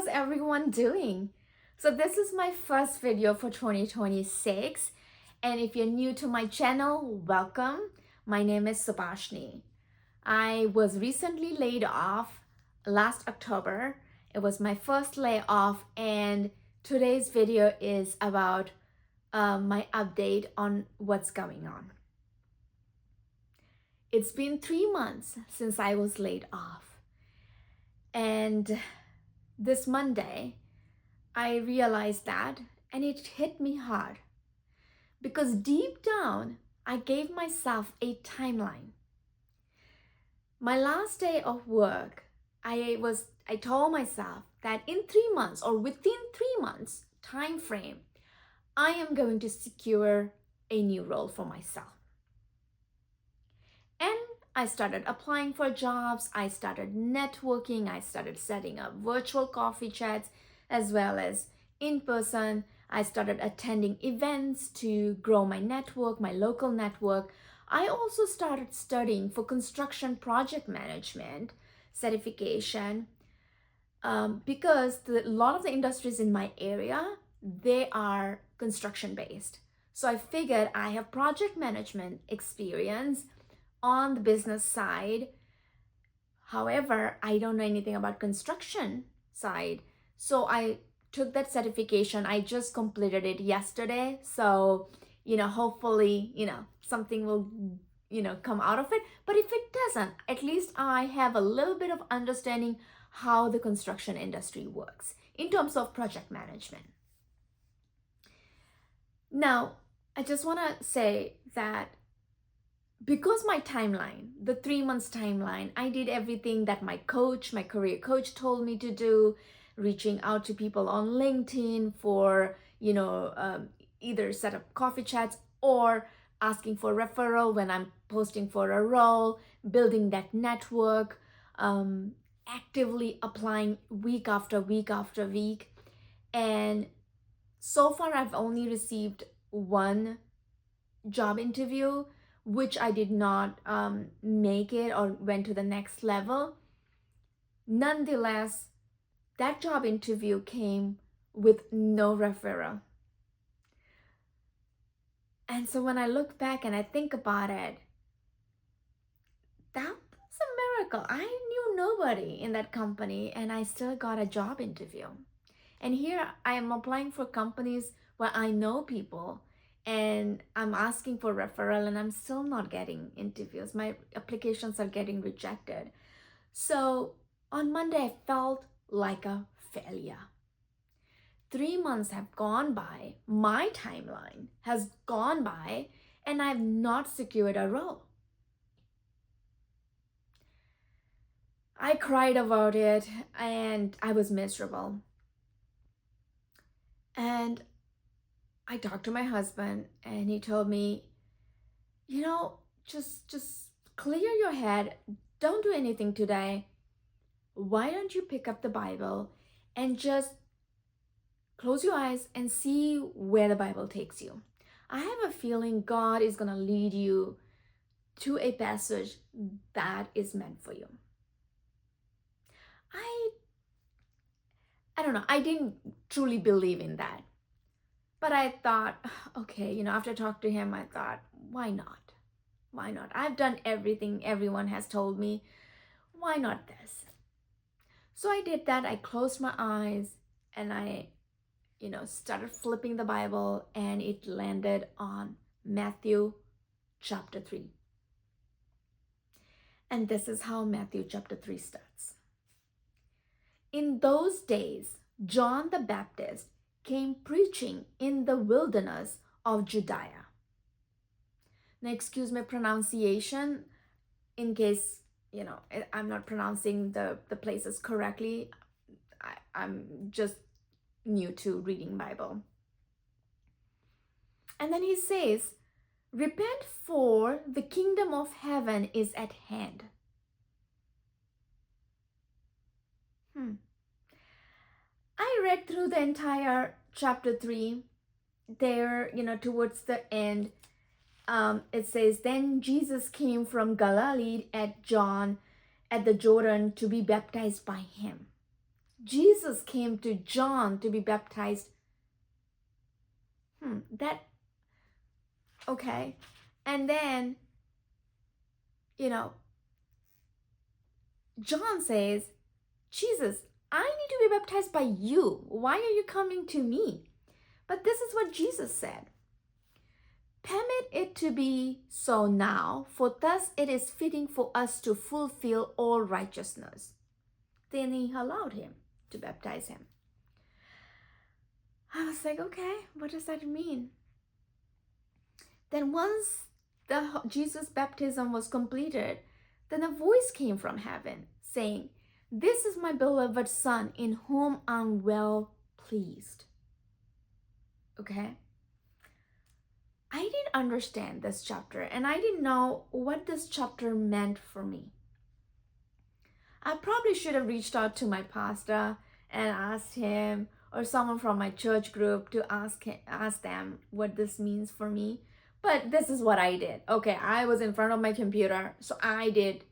how's everyone doing? So this is my first video for 2026, and if you're new to my channel, welcome. My name is Subhashni. I was recently laid off last October. It was my first layoff, and today's video is about my update on what's going on. It's been 3 months since I was laid off, and this Monday, I realized that, and it hit me hard because deep down, I gave myself a timeline. My last day of work, I told myself that in 3 months or within 3 months time frame, I am going to secure a new role for myself. And I started applying for jobs, I started networking, I started setting up virtual coffee chats as well as in person. I started attending events to grow my network, my local network. I also started studying for construction project management certification because a lot of the industries in my area, they are construction based. So I figured I have project management experience on the business side. However, I don't know anything about construction side. So I took that certification. I just completed it yesterday. So, hopefully, something will, come out of it. But if it doesn't, at least I have a little bit of understanding how the construction industry works in terms of project management. Now, I just want to say that because my timeline, the 3 months timeline, I did everything that my career coach told me to do, reaching out to people on LinkedIn for, either set up coffee chats or asking for referral when I'm posting for a role, building that network, actively applying week after week after week. And so far, I've only received one job interview, which I did not make it or went to the next level. Nonetheless, that job interview came with no referral. And so when I look back and I think about it, that was a miracle. I knew nobody in that company and I still got a job interview. And here I am applying for companies where I know people and I'm asking for referral and I'm still not getting interviews. My applications are getting rejected. So on Monday, I felt like a failure. 3 months have gone by, my timeline has gone by, and I've not secured a role. I cried about it and I was miserable. And I talked to my husband and he told me, just clear your head. Don't do anything today. Why don't you pick up the Bible and just close your eyes and see where the Bible takes you? I have a feeling God is going to lead you to a passage that is meant for you. I don't know. I didn't truly believe in that. But I thought, okay, after talking to him, I thought, why not? Why not? I've done everything everyone has told me. Why not this? So I did that. I closed my eyes and I, started flipping the Bible and it landed on Matthew chapter 3. And this is how Matthew chapter 3 starts. In those days, John the Baptist came preaching in the wilderness of Judea. Now, excuse my pronunciation in case, I'm not pronouncing the places correctly. I'm just new to reading Bible. And then he says, repent for the kingdom of heaven is at hand. I read through the entire chapter 3. There, towards the end, it says, then Jesus came from Galilee at the Jordan to be baptized by him. Jesus came to John to be baptized. That, okay. And then, you know, John says, Jesus, I need to be baptized by you. Why are you coming to me? But this is what Jesus said. Permit it to be so now, for thus it is fitting for us to fulfill all righteousness. Then he allowed him to baptize him. I was like, okay, what does that mean? Then once Jesus' baptism was completed, then a voice came from heaven saying, "This is my beloved Son in whom I'm well pleased." Okay? I didn't understand this chapter and I didn't know what this chapter meant for me. I probably should have reached out to my pastor and asked him, or someone from my church group, to ask them what this means for me. But this is what I did. Okay, I was in front of my computer, so I did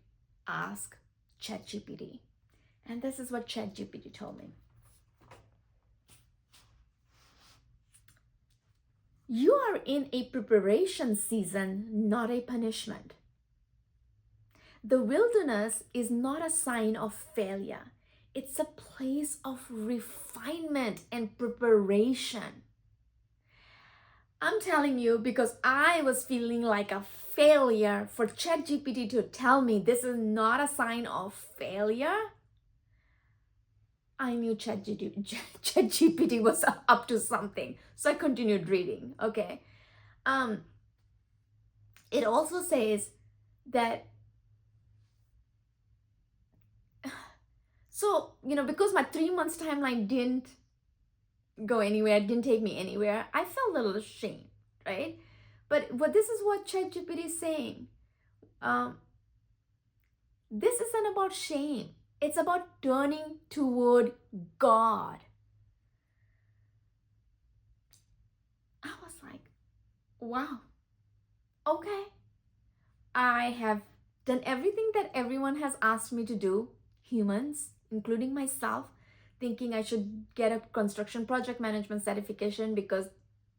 ask ChatGPT. And this is what ChatGPT told me. You are in a preparation season, not a punishment. The wilderness is not a sign of failure. It's a place of refinement and preparation. I'm telling you because I was feeling like a failure. For ChatGPT to tell me this is not a sign of failure, I knew ChatGPT was up to something. So I continued reading. Okay. It also says that, so, because my 3 months timeline didn't go anywhere, didn't take me anywhere, I felt a little ashamed, right? But this is what ChatGPT is saying. This isn't about shame. It's about turning toward God. I was like, wow, okay. I have done everything that everyone has asked me to do, humans, including myself, thinking I should get a construction project management certification because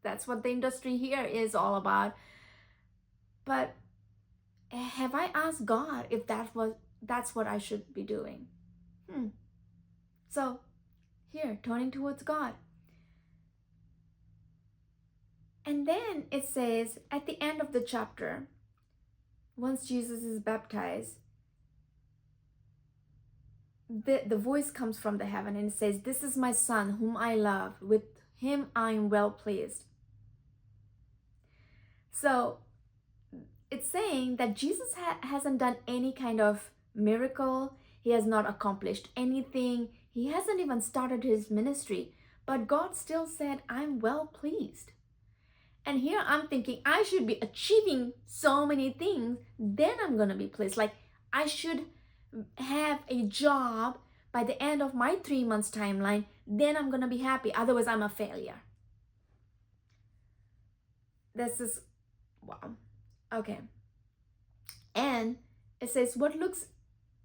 that's what the industry here is all about. But have I asked God if that's what I should be doing? So here, turning towards God. And then it says at the end of the chapter, once Jesus is baptized, the voice comes from the heaven and it says, "This is my Son whom I love. With him I am well pleased." So it's saying that Jesus hasn't done any kind of miracle. He has not accomplished anything. He hasn't even started his ministry. But God still said, "I'm well pleased." And here I'm thinking I should be achieving so many things, then I'm going to be pleased. Like I should have a job by the end of my 3 months timeline, then I'm going to be happy. Otherwise, I'm a failure. This is, wow. Okay. And it says, what looks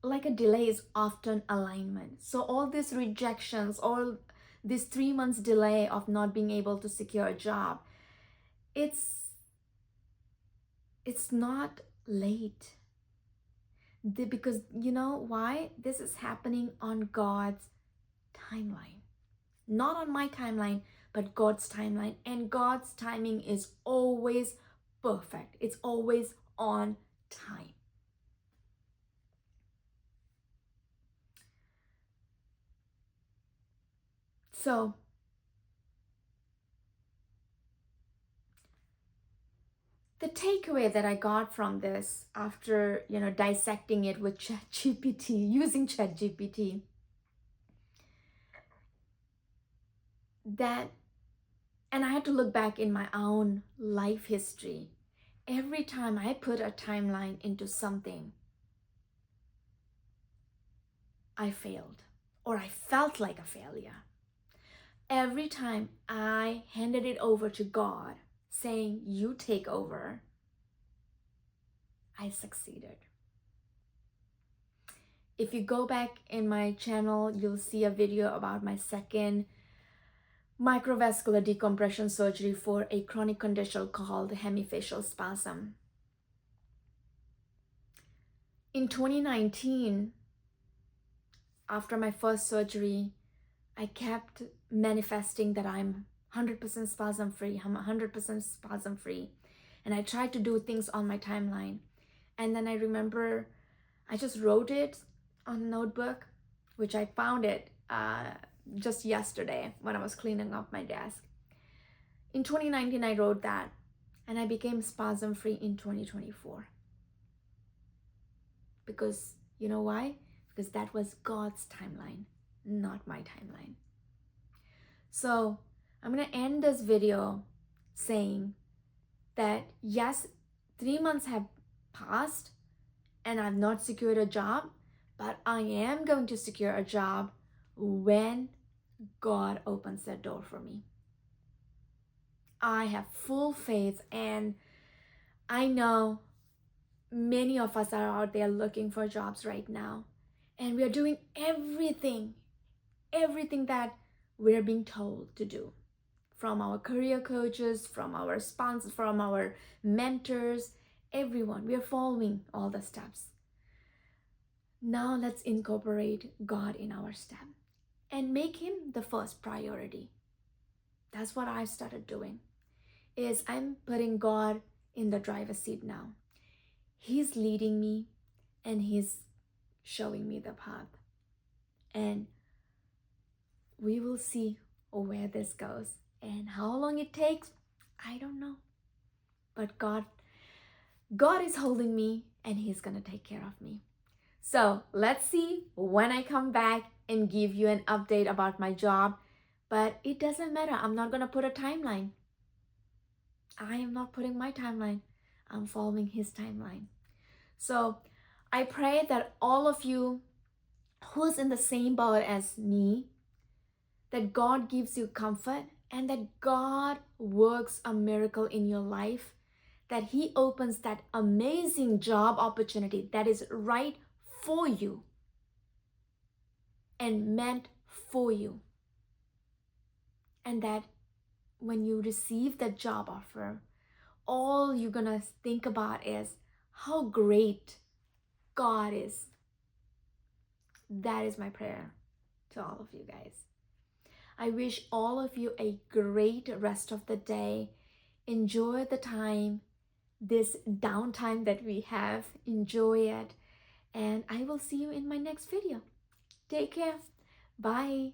like a delay is often alignment. So all these rejections, all this 3 months delay of not being able to secure a job, it's not late. Because you know why? This is happening on God's timeline. Not on my timeline, but God's timeline. And God's timing is always perfect. It's always on time. So the takeaway that I got from this after, dissecting it with ChatGPT, using ChatGPT, that, and I had to look back in my own life history. Every time I put a timeline into something, I failed, or I felt like a failure. Every time I handed it over to God, saying, "You take over," I succeeded. If you go back in my channel, you'll see a video about my second microvascular decompression surgery for a chronic condition called hemifacial spasm. In 2019, after my first surgery, I kept manifesting that I'm 100% spasm free. I'm 100% spasm free. And I tried to do things on my timeline. And then I remember I just wrote it on a notebook, which I found it just yesterday when I was cleaning up my desk. In 2019, I wrote that, and I became spasm free in 2024. Because you know why? Because that was God's timeline, not my timeline. So I'm going to end this video saying that yes, 3 months have passed and I've not secured a job, but I am going to secure a job when God opens that door for me. I have full faith, and I know many of us are out there looking for jobs right now, and we are doing everything that we're being told to do, from our career coaches, from our sponsors, from our mentors, everyone. We are following all the steps. Now let's incorporate God in our step and make him the first priority. That's what I've started doing, is I'm putting God in the driver's seat now. He's leading me and he's showing me the path. And we will see where this goes and how long it takes. I don't know. But God is holding me and he's going to take care of me. So let's see when I come back and give you an update about my job. But it doesn't matter. I'm not going to put a timeline. I am not putting my timeline. I'm following his timeline. So I pray that all of you who's in the same boat as me, that God gives you comfort and that God works a miracle in your life, that he opens that amazing job opportunity that is right for you and meant for you. And that when you receive that job offer, all you're gonna think about is how great God is. That is my prayer to all of you guys. I wish all of you a great rest of the day. Enjoy the time, this downtime that we have. Enjoy it. And I will see you in my next video. Take care. Bye.